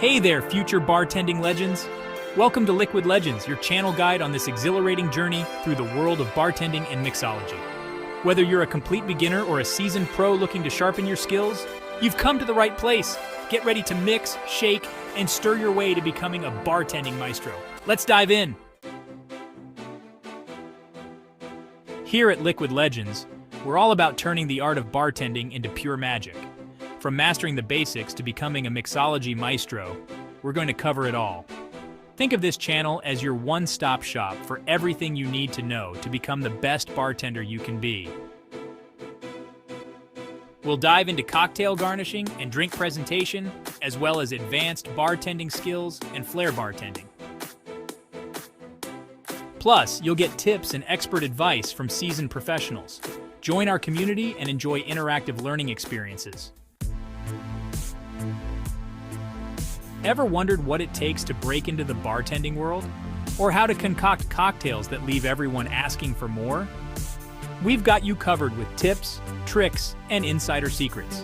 Hey there, future bartending legends! Welcome to Liquid Legends, your channel guide on this exhilarating journey through the world of bartending and mixology. Whether you're a complete beginner or a seasoned pro looking to sharpen your skills, you've come to the right place. Get ready to mix, shake, and stir your way to becoming a bartending maestro. Let's dive in! Here at Liquid Legends, we're all about turning the art of bartending into pure magic. From mastering the basics to becoming a mixology maestro, we're going to cover it all. Think of this channel as your one-stop shop for everything you need to know to become the best bartender you can be. We'll dive into cocktail garnishing and drink presentation, as well as advanced bartending skills and flair bartending. Plus, you'll get tips and expert advice from seasoned professionals. Join our community and enjoy interactive learning experiences. Ever wondered what it takes to break into the bartending world? Or how to concoct cocktails that leave everyone asking for more? We've got you covered with tips, tricks, and insider secrets.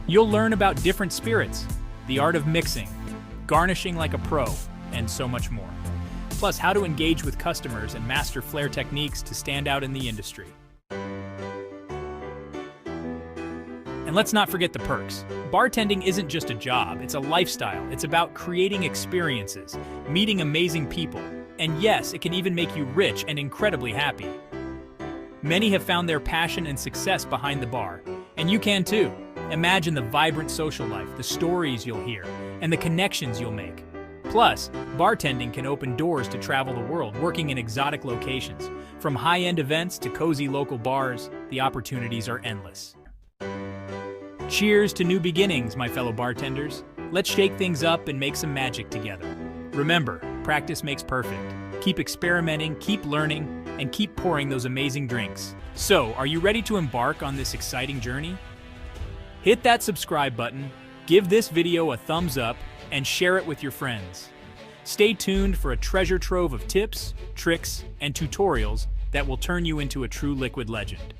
You'll learn about different spirits, the art of mixing, garnishing like a pro, and so much more. Plus, how to engage with customers and master flair techniques to stand out in the industry. And let's not forget the perks. Bartending isn't just a job, it's a lifestyle. It's about creating experiences, meeting amazing people, and yes, it can even make you rich and incredibly happy. Many have found their passion and success behind the bar, and you can too. Imagine the vibrant social life, the stories you'll hear, and the connections you'll make. Plus, bartending can open doors to travel the world, working in exotic locations. From high-end events to cozy local bars, the opportunities are endless. Cheers to new beginnings, my fellow bartenders. Let's shake things up and make some magic together. Remember, practice makes perfect. Keep experimenting, keep learning, and keep pouring those amazing drinks. So, are you ready to embark on this exciting journey? Hit that subscribe button, give this video a thumbs up, and share it with your friends. Stay tuned for a treasure trove of tips, tricks, and tutorials that will turn you into a true liquid legend.